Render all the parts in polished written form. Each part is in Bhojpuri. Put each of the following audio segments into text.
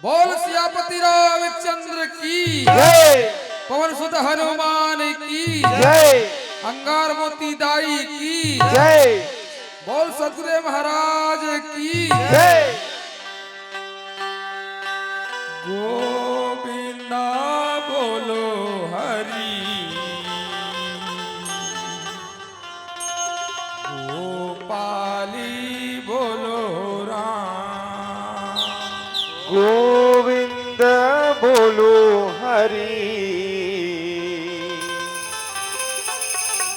बोल सियापति रामचंद्र की जय। पवन सुत हनुमान की जय। अंगार मोती दाई की जय। बोल सतगुरु महाराज की जय। गोविंदा बोलो हरि गोपाली बोलो राम गोविंद बोलो हरि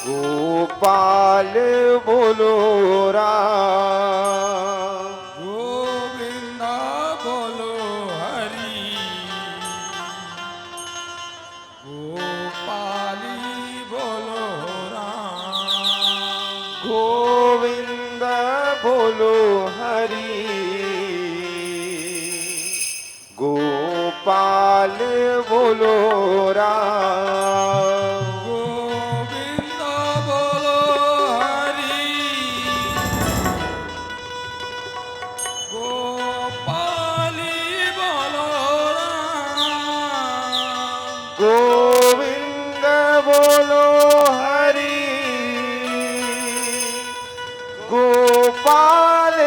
गोपाल बोलो राम। गोविंदा बोलो हरि गोपाली बोलो राम गोविंद बोलो हरि गोपाल बोलो राम। गोविंदा बोलो हरि गोपाली बोलो राम गोविंद बोलो हरि गोपाल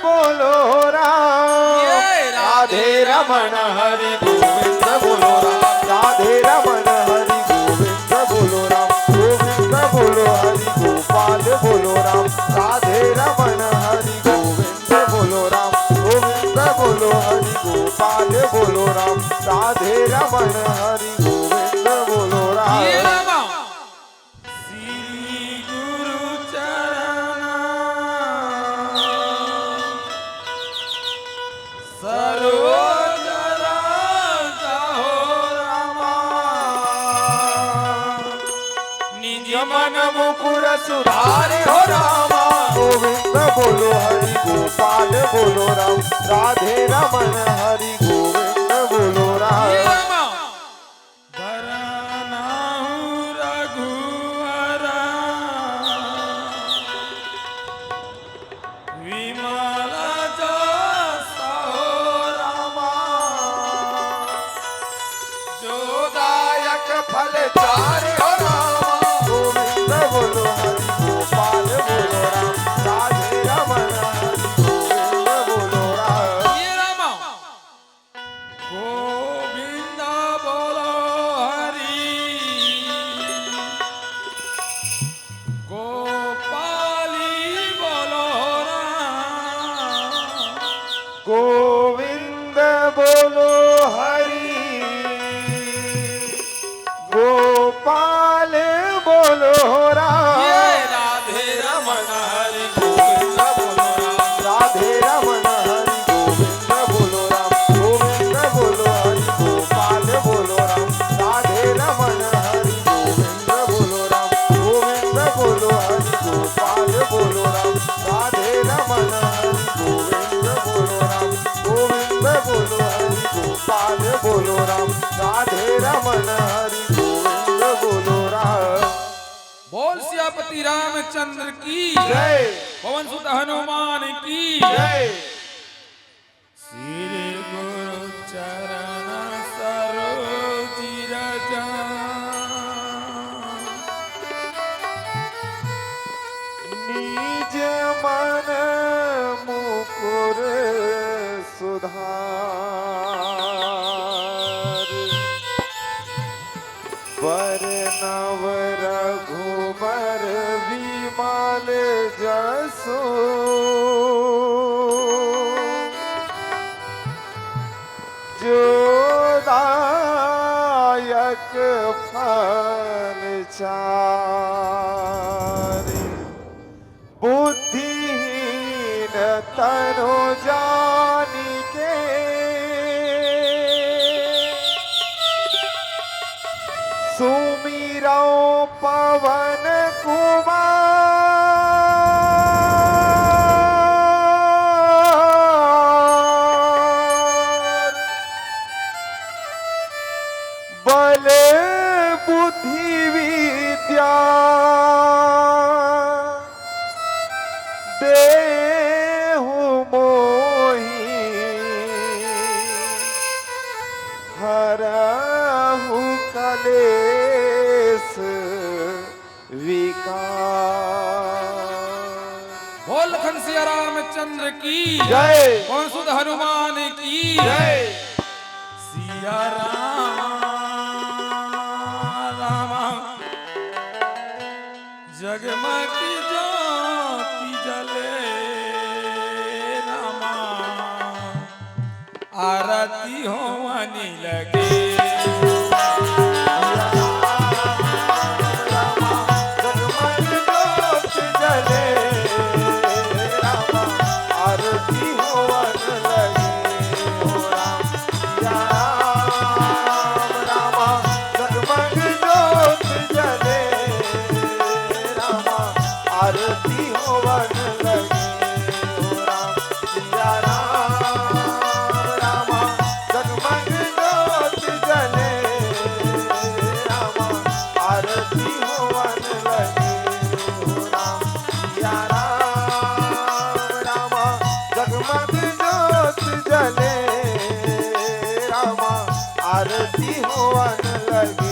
बोलो राम। ये राधे रमण हरि गोविंद बोलो राम। राधे रमण हरि गोविंद बोलो राम। गोविंद बोलो हरि गोपाल बोलो राम। राधे रमण हरि गोविंद बोलो राम। गोविंद बोलो हरि गोपाल बोलो राम। राधे रमण हरि गोविंद बोलो ये राम। रामा श्री गुरु चरण सरोज रज हो रामा निज मन मुकुर सुधारि हो रामा। गोविंद बोलो हरि गोपाल बोलो राम। राधे रमण हरि गोविंद बोलो ये राम। रामा भरनाहु रघुवर विमल जस हो रामा जोदायक फल चारि हो रामा। गोविंद बोलो हरि गोपाल बोलो राम। राधे रमण हरि गोविंद बोलो राम। ये रामा गोविंद बोलो हरि गोपाली बोलो राम गोविंद बोलो हरि गोपाल बोलो ये राम। राधे रमन हरि गोविंद बोलो राम राधे रमण हरि गोविंद बोलो राम। गोविंद बोलो हरि गोपाल बोलो राम। राधे रमण हरि गोविंद बोलो राम। गोविंद बोलो हरि गोपाल बोलो राम। राधे रमण हरि गोविंद बोलो राम। गोविंद बोलो हरि गोपाल बोलो राम। राधे रमण हरि गोविंद बोलो राम। बोल सियापति रामचंद्र की जय। पवन सुत हनुमान की जय। श्री गुरु चरण सरोज रज निज मन मुकुर सुधार बरनव रघुबर विमल जसो जोदायक फल चारि बुद्धिहीन तनु जानिके सुमिरौ पवन कुमार बल बुद्धि विद्या देहु मोहि हरहु कलेश विकार। बोल लखन सिया रामचंद्र की जय। पवन सुत हनुमान की जय। सिया राम जगमगी ज्योति जले रामा आरती होवनी लगे। आरती होवन लगे हो राम सिया राम जगमग ज्योत जले राम आरती होवन लगे हो राम सिया राम जगमग ज्योत जले राम आरती होवन लगे हो राम सिया राम जगमग ज्योत जले राम आरती होवन लगे।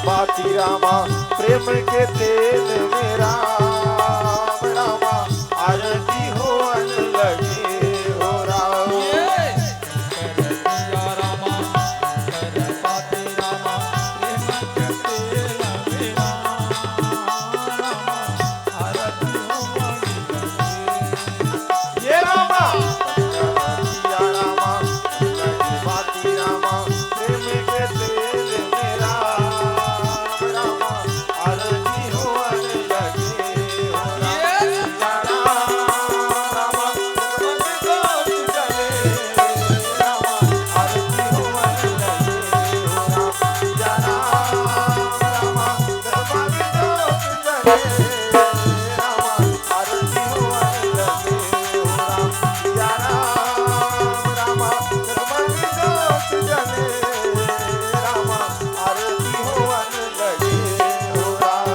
बाती रामा प्रेम के तेल में राम रामा आरती होवन लगे हो राम। ये रामा सिया रामा बाती रामा प्रेम के तेल में राम रामा आरती होवन लगे हो राम सिया राम जगमग ज्योत जले रामा आरती होवन लगे हो राम सिया राम जगमग ज्योत जले रामा आरती होवन लगे हो राम सिया राम जगमग ज्योत जले रामा आरती होवन लगे हो राम।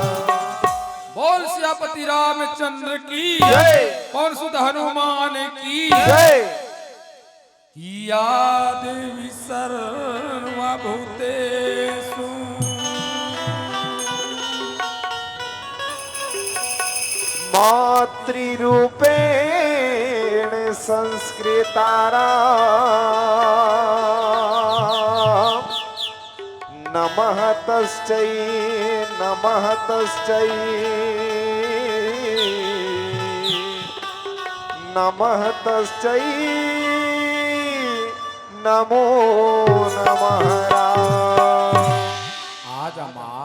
बोल सियापति रामचंद्र की जय। पवन सुत हनुमान की जय। याद सर्वभूतेषु मातृरूपेण संस्कृताराम नमः तस्यै नमः तस्यै नमः तस्यै नमो नमः आज माँ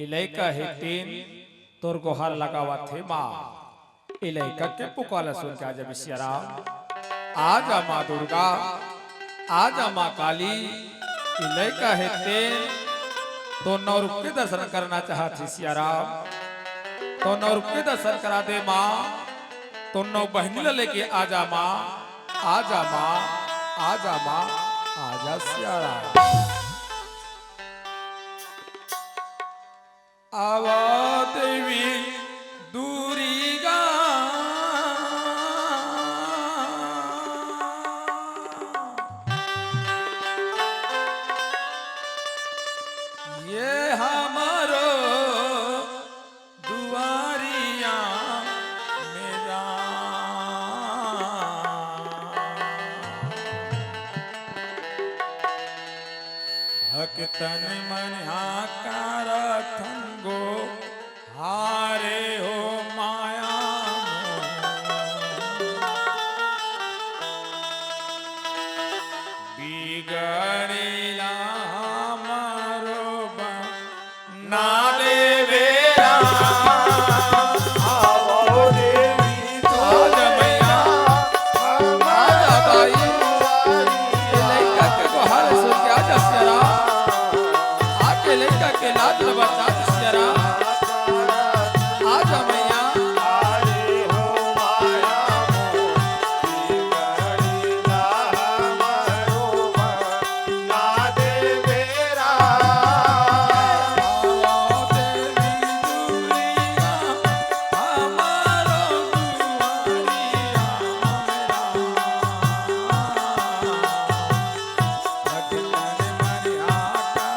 इलाका है तीन तोर गोहार लगावा थे माँ इलाका के पुकारा सुन के आज विश्वराम आज माँ दुर्गा आज माँ काली इलाका है तीन तो नौ रुप के दर्शन करना चाहती सियाराम तो नौ रुप के दर्शन करा दे माँ तो नौ बहनी लेके आजा माँ आजा माँ आजा माँ आजा सियाराम आवा देवी दूरिगा ये हमारो दुआरिया मेरा भक्तन मन आकार थंगो हारे हो माया बिगड़ेला हमारो ना देवेरा आवो देवी आज मैया आजा दाई लड़का के गोहार सुन के आजा सियारा आके लड़का के लाज बचा सियारा आजा मैया आजा मैया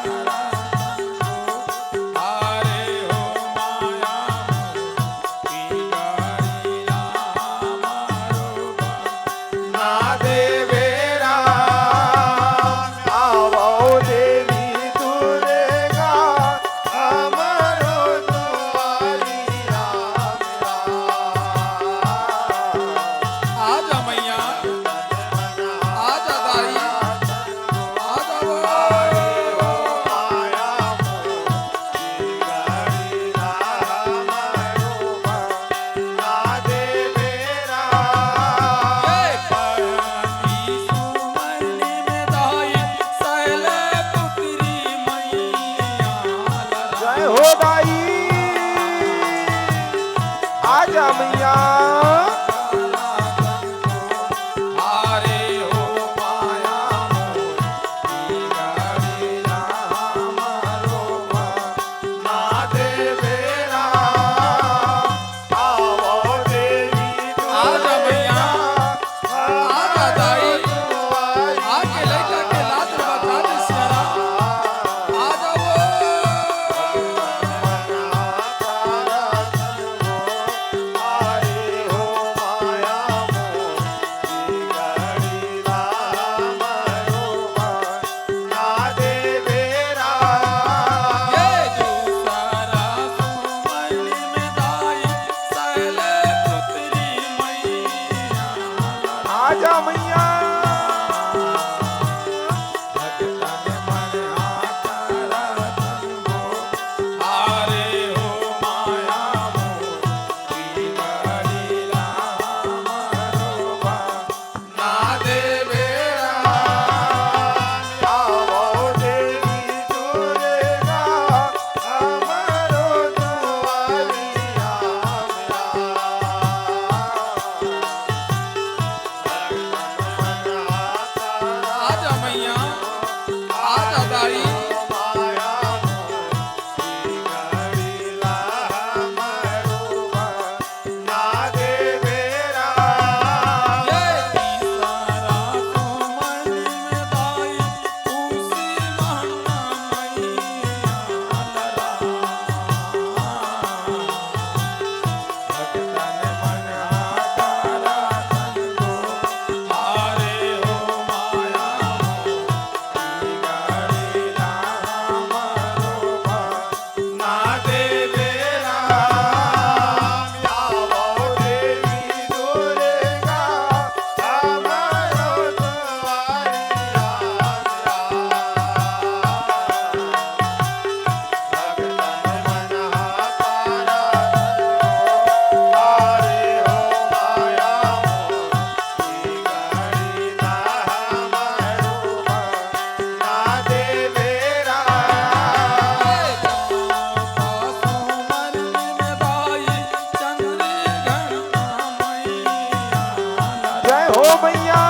आजा मैया जय हो मैया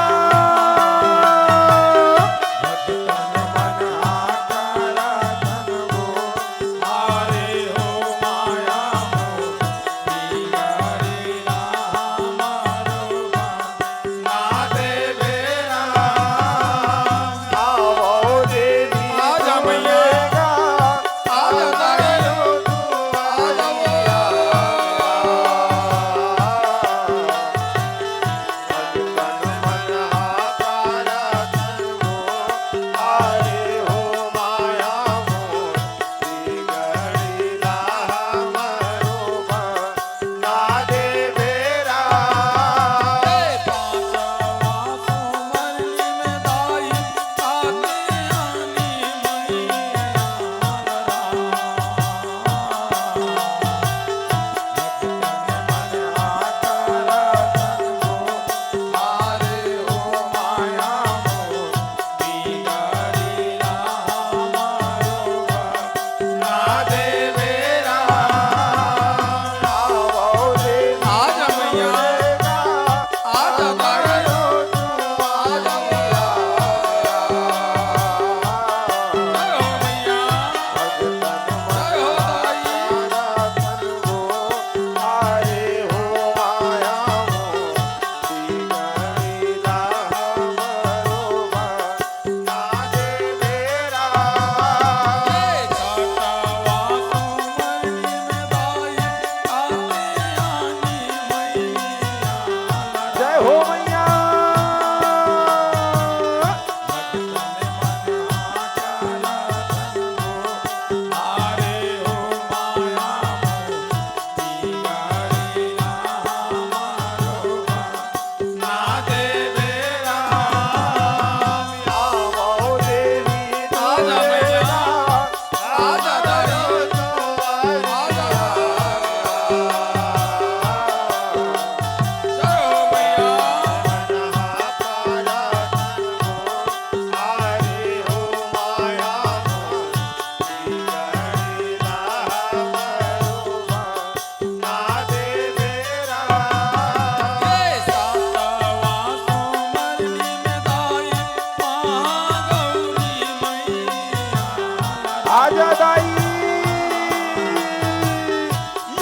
आजा दाई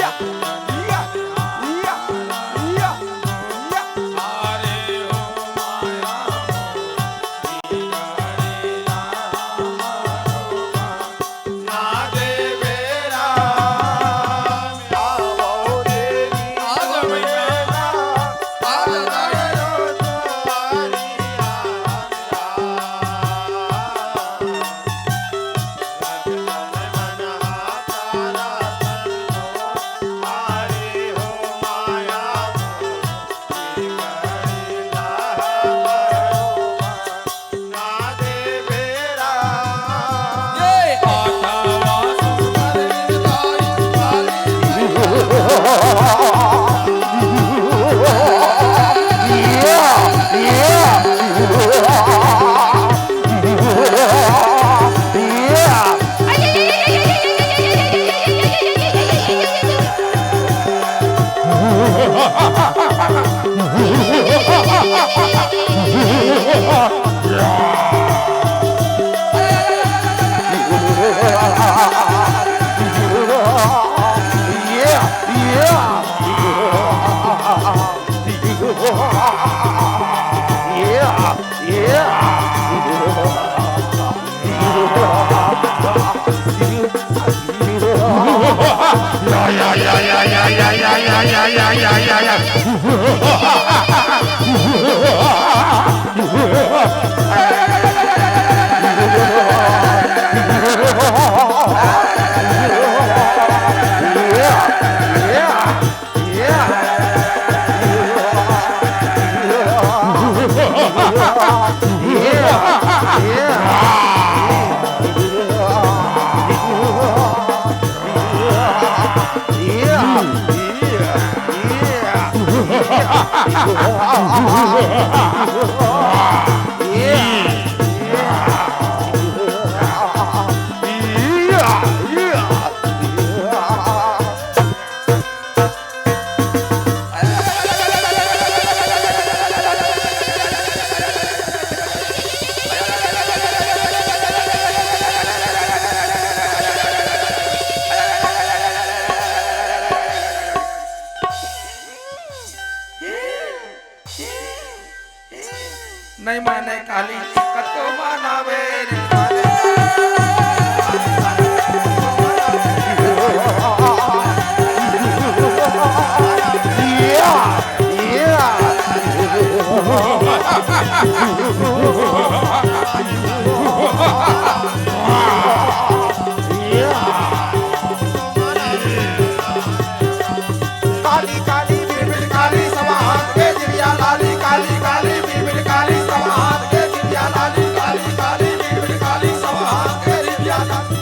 या या या या या नहीं माने काली कतो मानावे रे काली। काली काली बिरबिर काली सब हाथ के जिरिया लाली काली काली बिरबिर काली सब हाथ के जिरिया लाली काली काली बिरबिर काली सब हाथ के जिरिया लाली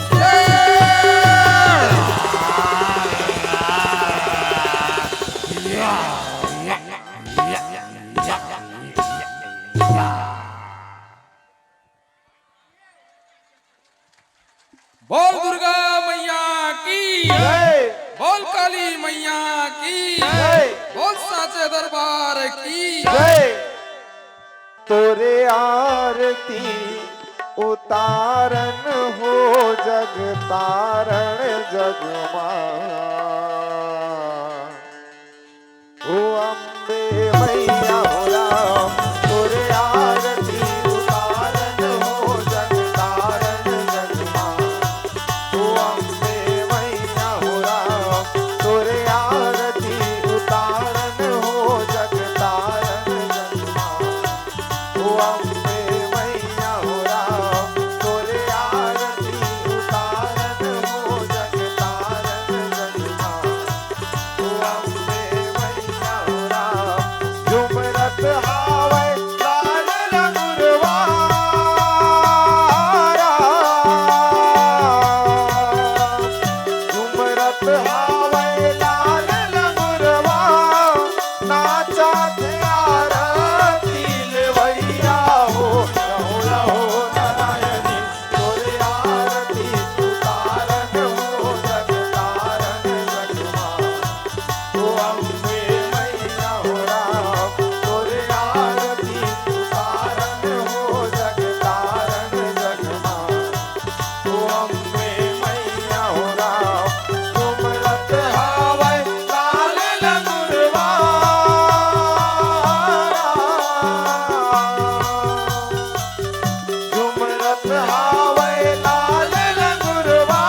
बोल दुर्गा मैया की जय बोल काली मैया की जय बोल साचे दरबार की जय तोरे आरती उतारन हो जग तारण जगमा ओ अम्बे मैया हो राम तोरे आरती उतारन हो जग तारण जगमा ओ अम्बे मैया हो राम तोरे आरती उतारन हो जग तारण जगमा ओ अम्बे मैया हो राम तोरे आरती उतारन हो जग तारण जगमा ओ अम्बे मैया हो राम झुमरत हावे लाल रंगुरवारा झुमरत हावे लाल रंगुरवा नाचा थे आरती लेवैया हो रहो रहो नारायणी तोरे आरती उतारन हो जग तारन जगमा ओ अम्बे मैया हो राम तोरे आरती उतारन हो जग तारन जगमा ओ अम्बे मैया हो राम झुमरत हावे लाल लंगुरवारा झुमरत हावे लाल लंगुरवा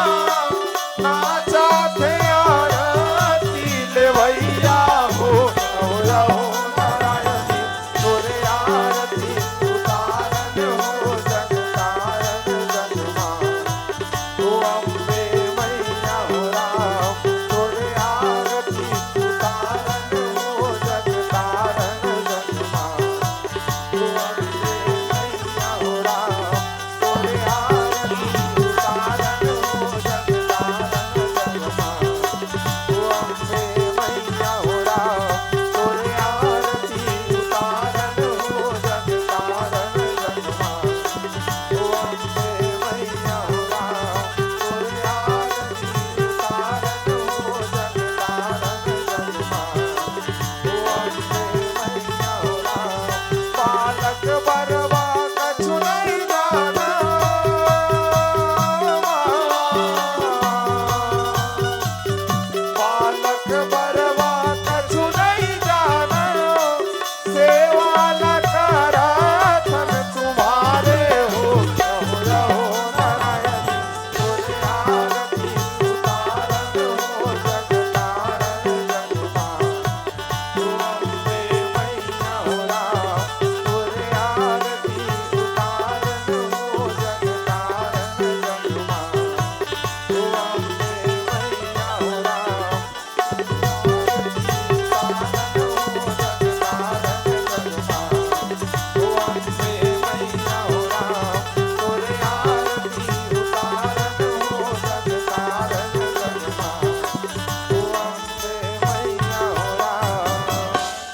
नाचा थे आरती लेवैया हो रहो रहो नारायणी तोरे आरती उतारन हो जग तारन जगमा ओ अम्बे मैया हो राम तोरे आरती उतारन हो जग तारन जगमा ओ अम्बे मैया हो राम तोरे आरती उतारन हो जग तारन जगमा ओ अम्बे मैया हो राम तोरे आरती उतारन हो जग तारन जगमा ओ अम्बे मैया हो राम तोरे आरती उतारन हो जग तारन जगमा ओ अम्बे मैया हो राम बालक बरवा कछु नहीं जाना बालक बरवा कछु नहीं जाना सेवा न कराथन तुम्हारे हो रहो रहो नारायणी तोरे आरती उतारन हो जग तारन जगमा ओ अम्बे मैया हो राम तोरे आरती उतारन हो जग तारन जगमा ओ अम्बे मैया हो राम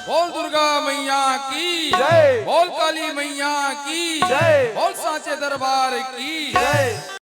बोल दुर्गा मैया की जय। बोल काली मैया की जय। बोल साचे दरबार की जय